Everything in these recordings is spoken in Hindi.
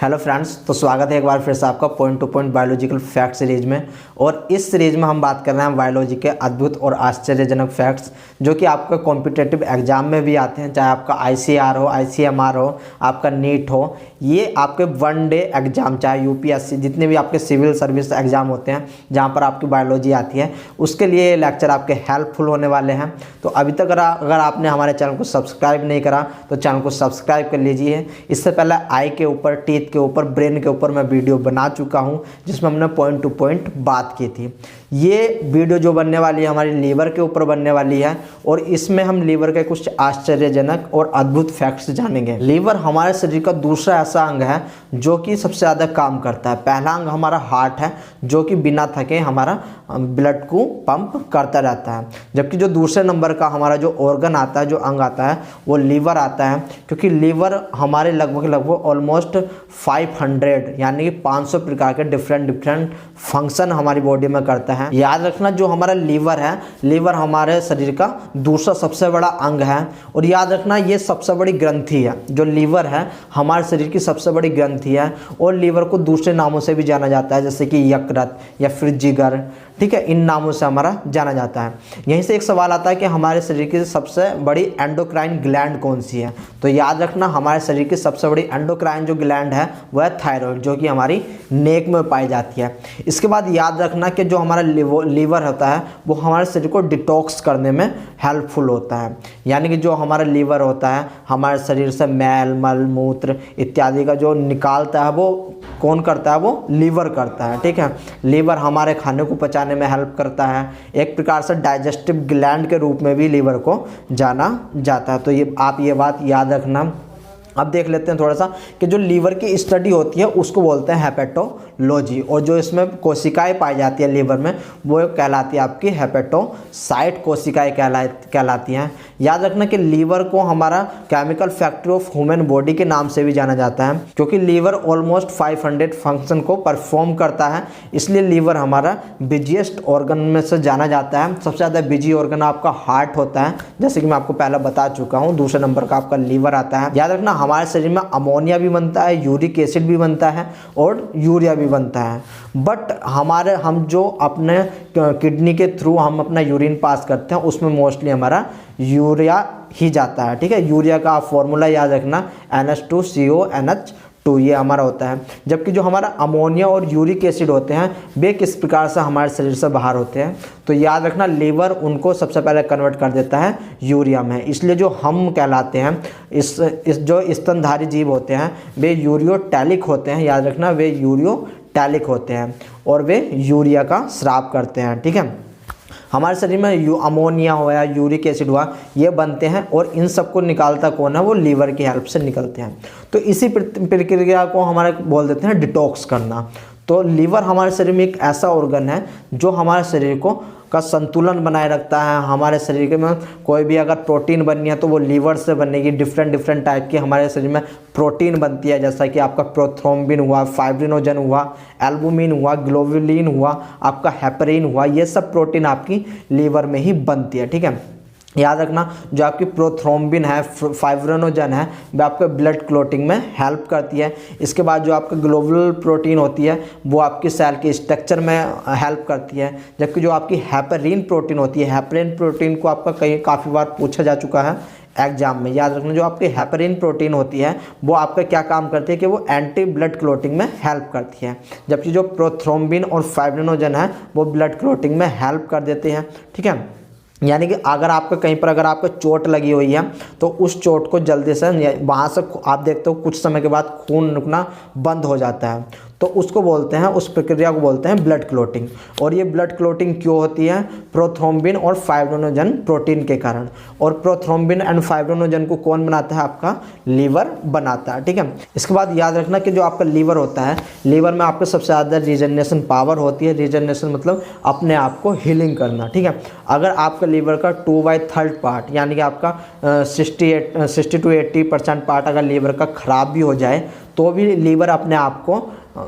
हेलो फ्रेंड्स, तो स्वागत है एक बार फिर से आपका point two point biological fact series में। और इस सीरीज में हम बात कर रहे हैं बायोलॉजी के अद्भुत और आश्चर्यजनक फैक्ट्स जो कि आपका कॉम्पिटिटिव एग्जाम में भी आते हैं, चाहे आपका आईसीआर हो, आईसीएमआर हो, आपका नीट हो। ये आपके वन डे एग्जाम, चाहे यूपीएससी, जितने भी आपके सिविल सर्विस एग्जाम होते हैं जहाँ पर आपकी बायोलॉजी आती है, उसके लिए ये लेक्चर आपके हेल्पफुल होने वाले हैं। तो अभी तक अगर आपने हमारे चैनल को सब्सक्राइब नहीं करा तो चैनल को सब्सक्राइब कर लीजिए। इससे पहले आई के ऊपर, टीथ के ऊपर, ब्रेन के ऊपर मैं वीडियो बना चुका हूं जिसमें हमने पॉइंट टू पॉइंट बात की थी। ये वीडियो जो बनने वाली है हमारी लीवर के ऊपर बनने वाली है और इसमें हम लीवर के कुछ आश्चर्यजनक और अद्भुत फैक्ट्स जानेंगे। लीवर हमारे शरीर का दूसरा ऐसा अंग है जो कि सबसे ज़्यादा काम करता है। पहला अंग हमारा हार्ट है जो कि बिना थके हमारा ब्लड को पंप करता रहता है, जबकि जो दूसरे नंबर का हमारा जो ऑर्गन आता है, जो अंग आता है, वो लीवर आता है। क्योंकि लीवर हमारे लगभग ऑलमोस्ट 500 यानी कि 500 प्रकार के डिफरेंट फंक्शन हमारी बॉडी में करता है। याद रखना, जो हमारा लीवर है, लीवर हमारे शरीर का दूसरा सबसे बड़ा अंग है। और याद रखना, ये सबसे बड़ी ग्रंथि है। जो लीवर है हमारे शरीर की सबसे बड़ी ग्रंथि है और लीवर को दूसरे नामों से भी जाना जाता है, जैसे कि यकृत या फिर जिगर, ठीक है, इन नामों से हमारा जाना जाता है। यहीं से एक सवाल आता है कि हमारे शरीर की सबसे बड़ी एंडोक्राइन ग्लैंड कौन सी है। तो याद रखना, हमारे शरीर की सबसे बड़ी एंडोक्राइन जो ग्लैंड है वह है थायराइड, जो कि हमारी नेक में पाई जाती है। इसके बाद याद रखना कि जो हमारा लीवर होता है वो हमारे शरीर को डिटॉक्स करने में हेल्पफुल होता है। यानी कि जो हमारा लीवर होता है हमारे शरीर से मैल, मल, मूत्र इत्यादि का जो निकालता है वो कौन करता है, वो लीवर करता है। ठीक है, लीवर हमारे खाने को पचाने में हेल्प करता है। एक प्रकार से डाइजेस्टिव ग्लैंड के रूप में भी लीवर को जाना जाता है। तो ये आप ये बात याद रखना। अब देख लेते हैं थोड़ा सा कि जो लीवर की स्टडी होती है उसको बोलते हैं हेपेटोलॉजी, और जो इसमें कोशिकाएं पाई जाती है लीवर में वो कहलाती है आपकी हेपेटोसाइट कोशिकाएं कहलाती हैं। याद रखना कि लीवर को हमारा chemical factory of human body के नाम से भी जाना जाता है, क्योंकि लीवर ऑलमोस्ट 500 फंक्शन को परफॉर्म करता है। इसलिए लीवर हमारा बिजिएस्ट ऑर्गन में से जाना जाता है। सबसे ज़्यादा बिजी ऑर्गन आपका हार्ट होता है, जैसे कि मैं आपको पहले बता चुका हूँ। दूसरे नंबर का आपका लीवर आता है। याद रखना, हमारे शरीर में अमोनिया भी बनता है, यूरिक एसिड भी बनता है और यूरिया भी बनता है। बट हम जो अपने किडनी के थ्रू हम अपना यूरिन पास करते हैं उसमें मोस्टली हमारा यूरिया ही जाता है। ठीक है, यूरिया का आप फॉर्मूला याद रखना, NH2CONH2 ये हमारा होता है। जबकि जो हमारा अमोनिया और यूरिक एसिड होते हैं वे किस प्रकार से हमारे शरीर से बाहर होते हैं, तो याद रखना लीवर उनको सबसे पहले कन्वर्ट कर देता है यूरिया में। इसलिए जो हम कहलाते हैं, इस जो स्तनधारी जीव होते हैं वे यूरियोटैलिक होते हैं। याद रखना, वे यूरियोटैलिक होते हैं और वे यूरिया का स्राव करते हैं। ठीक है, हमारे शरीर में अमोनिया हुआ, यूरिक एसिड हुआ, ये बनते हैं और इन सबको निकालता कौन है, वो लीवर की हेल्प से निकलते हैं। तो इसी प्रक्रिया को हमारे बोल देते हैं डिटॉक्स करना। तो लीवर हमारे शरीर में एक ऐसा ऑर्गन है जो हमारे शरीर का संतुलन बनाए रखता है। हमारे शरीर में कोई भी अगर प्रोटीन बननी है तो वो लीवर से बनेगी। डिफरेंट टाइप की हमारे शरीर में प्रोटीन बनती है, जैसा कि आपका प्रोथ्रोम्बिन हुआ, फाइब्रिनोजन हुआ, एल्बुमिन हुआ, ग्लोबुलिन हुआ, आपका हेपरिन हुआ। ये सब प्रोटीन आपकी लीवर में ही बनती है। ठीक है, याद रखना, जो आपकी प्रोथ्रोम्बिन है, फाइब्रिनोजन है, वो आपके ब्लड क्लॉटिंग में हेल्प करती है। इसके बाद जो आपका ग्लोबुलर प्रोटीन होती है वो आपकी सेल के स्ट्रक्चर में हेल्प करती है। जबकि जो आपकी हेपरिन प्रोटीन होती है, हेपरिन प्रोटीन को आपका काफ़ी बार पूछा जा चुका है एग्जाम में। याद रखना, जो आपकी हेपरिन प्रोटीन होती है वो आपका क्या काम करती है कि वो एंटी ब्लड क्लॉटिंग में हेल्प करती है। जबकि जो प्रोथ्रोम्बिन और फाइब्रिनोजन है वो ब्लड क्लॉटिंग में हेल्प कर देते हैं। ठीक है, यानी कि अगर आपका कहीं पर अगर आपको चोट लगी हुई है तो उस चोट को जल्दी से वहाँ से आप देखते हो कुछ समय के बाद खून रुकना बंद हो जाता है, तो उसको बोलते हैं, उस प्रक्रिया को बोलते हैं ब्लड क्लॉटिंग। और ये ब्लड क्लॉटिंग क्यों होती है, प्रोथ्रोम्बिन और फाइब्रिनोजन प्रोटीन के कारण। और प्रोथ्रोम्बिन एंड फाइब्रिनोजन को कौन बनाता है, आपका लीवर बनाता है। ठीक है, इसके बाद याद रखना कि जो आपका लीवर होता है, लीवर में आपको सबसे ज़्यादा रीजनरेशन पावर होती है। रीजनरेशन मतलब अपने आप को हीलिंग करना। ठीक है, अगर आपका लीवर का 2/3 पार्ट यानी कि आपका 60 to 80% पार्ट अगर लीवर का ख़राब भी हो जाए तो भी लीवर अपने आप को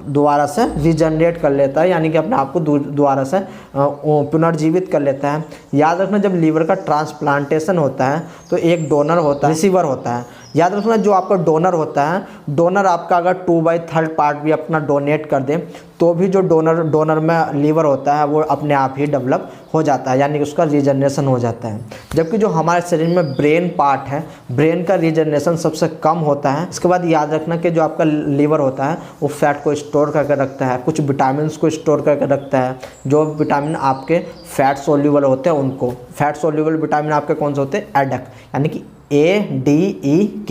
दोबारा से रिजनरेट कर लेता है, यानी कि अपने आप को दोबारा से पुनर्जीवित कर लेता है। याद रखना जब लीवर का ट्रांसप्लांटेशन होता है तो एक डोनर होता है, रिसीवर होता है। याद रखना जो आपका डोनर होता है, डोनर आपका अगर 2/3 पार्ट भी अपना डोनेट कर दे तो भी जो डोनर में लीवर होता है वो अपने आप ही डेवलप हो जाता है, यानी कि उसका रीजनरेशन हो जाता है। जबकि जो हमारे शरीर में ब्रेन पार्ट है, ब्रेन का रीजनरेशन सबसे कम होता है। इसके बाद याद रखना कि जो आपका लीवर होता है वो फैट को स्टोर करके रखता है, कुछ विटामिन को स्टोर करके रखता है। जो विटामिन आपके फैट सोल्यूबल होते हैं उनको, फैट सोल्यूबल विटामिन आपके कौन से होते हैं, एडक, यानी कि ADEK,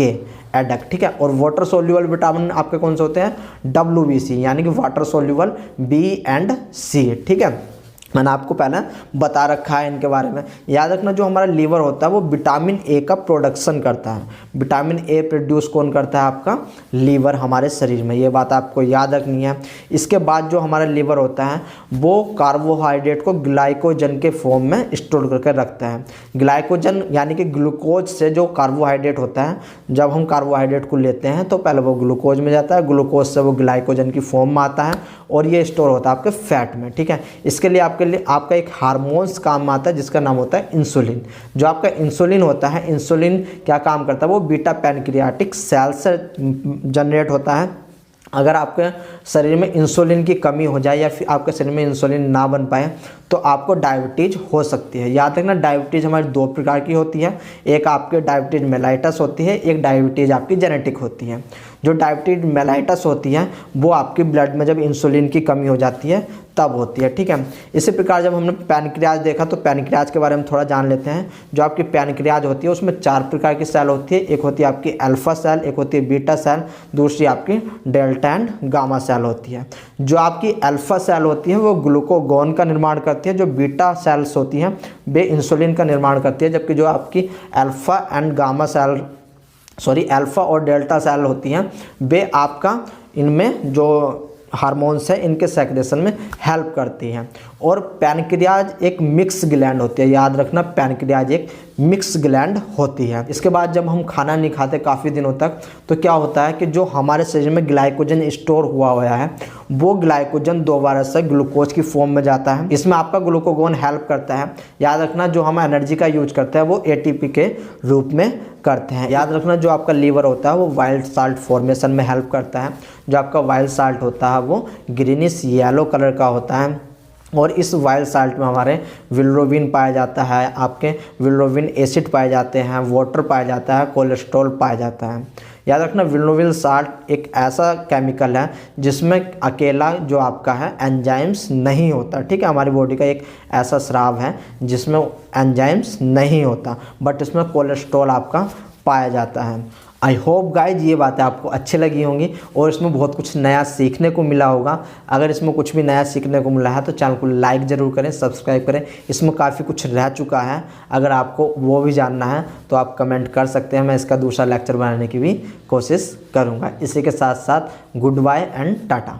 एडक, ठीक है। और वाटर सोल्यूबल विटामिन आपके कौन से होते हैं, WBC, यानी कि water soluble B and C, ठीक है। मैंने आपको पहले बता रखा है इनके बारे में। याद रखना जो हमारा लीवर होता है वो विटामिन ए का प्रोडक्शन करता है। विटामिन ए प्रोड्यूस कौन करता है, आपका लीवर हमारे शरीर में, ये बात आपको याद रखनी है। इसके बाद जो हमारा लीवर होता है वो कार्बोहाइड्रेट को ग्लाइकोजन के फॉर्म में स्टोर करके रखता है। ग्लाइकोजन यानी कि ग्लूकोज से जो कार्बोहाइड्रेट होता है, जब हम कार्बोहाइड्रेट को लेते हैं तो पहले वो ग्लूकोज में जाता है, ग्लूकोज से वो ग्लाइकोजन की फॉर्म में आता है और ये स्टोर होता है आपके फैट में, ठीक है। इसके लिए आपका एक हार्मोन्स काम आता है जिसका नाम होता है इंसुलिन। जो आपका इंसुलिन होता है, इंसुलिन क्या काम करता है, वो बीटा पैनक्रियाटिक सेल से जनरेट होता है। अगर आपके शरीर में इंसुलिन की कमी हो जाए या फिर आपके शरीर में इंसुलिन ना बन पाए तो आपको डायबिटीज़ हो सकती है। याद रखना डायबिटीज़ हमारी 2 प्रकार की होती है, एक आपके डायबिटीज़ मेलाइटस होती है, एक डायबिटीज़ आपकी जेनेटिक होती है। जो डायबिटीज़ मेलाइटस होती है वो आपकी ब्लड में जब इंसुलिन की कमी हो जाती है तब होती है, ठीक है। इसी प्रकार जब हमने पैनक्रियाज देखा तो पैनक्रियाज के बारे में थोड़ा जान लेते हैं। जो आपकी पैनक्रियाज होती है उसमें 4 प्रकार की सेल होती है। एक होती है आपकी अल्फा सेल, एक होती है बीटा सेल, दूसरी आपकी डेल्टा एंड गामा सेल होती है। जो आपकी अल्फा सेल होती है वो ग्लूकागॉन का निर्माण करती है, जो बीटा सेल्स होती हैं वे इंसुलिन का निर्माण करती है। जबकि जो आपकी alpha and gamma cell alpha और डेल्टा सेल होती हैं वे आपका इनमें जो हार्मोन्स है इनके सेक्रेशन में हेल्प करती हैं। और पैनक्रियाज एक मिक्स ग्लैंड होती है। याद रखना पैनक्रियाज एक मिक्स ग्लैंड होती है। इसके बाद जब हम खाना नहीं खाते काफ़ी दिनों तक तो क्या होता है कि जो हमारे शरीर में ग्लाइकोजन स्टोर हुआ है वो ग्लाइकोजन दोबारा से ग्लूकोज की फॉर्म में जाता है। इसमें आपका ग्लूकागॉन हेल्प करता है। याद रखना जो हम एनर्जी का यूज करते हैं वो ATP के रूप में करते हैं। याद रखना जो आपका लीवर होता है वो वाइल्ड साल्ट फॉर्मेशन में हेल्प करता है। जो आपका वाइल्ड साल्ट होता है वो ग्रीनिश येलो कलर का होता है और इस वाइल्ड साल्ट में हमारे बिलिरुबिन पाया जाता है, आपके बिलिरुबिन एसिड पाए जाते हैं, वाटर पाया जाता है, कोलेस्ट्रॉल पाया जाता है। याद रखना बिलिरुबिन साल्ट एक ऐसा केमिकल है जिसमें अकेला जो आपका है एंजाइम्स नहीं होता, ठीक है। हमारी बॉडी का एक ऐसा स्राव है जिसमें एंजाइम्स नहीं होता बट इसमें कोलेस्ट्रॉल आपका पाया जाता है। आई होप गाइज ये बातें आपको अच्छी लगी होंगी और इसमें बहुत कुछ नया सीखने को मिला होगा। अगर इसमें कुछ भी नया सीखने को मिला है तो चैनल को लाइक ज़रूर करें, सब्सक्राइब करें। इसमें काफ़ी कुछ रह चुका है, अगर आपको वो भी जानना है तो आप कमेंट कर सकते हैं। मैं इसका दूसरा लेक्चर बनाने की भी कोशिश करूँगा। इसी के साथ साथ गुड बाय एंड टाटा।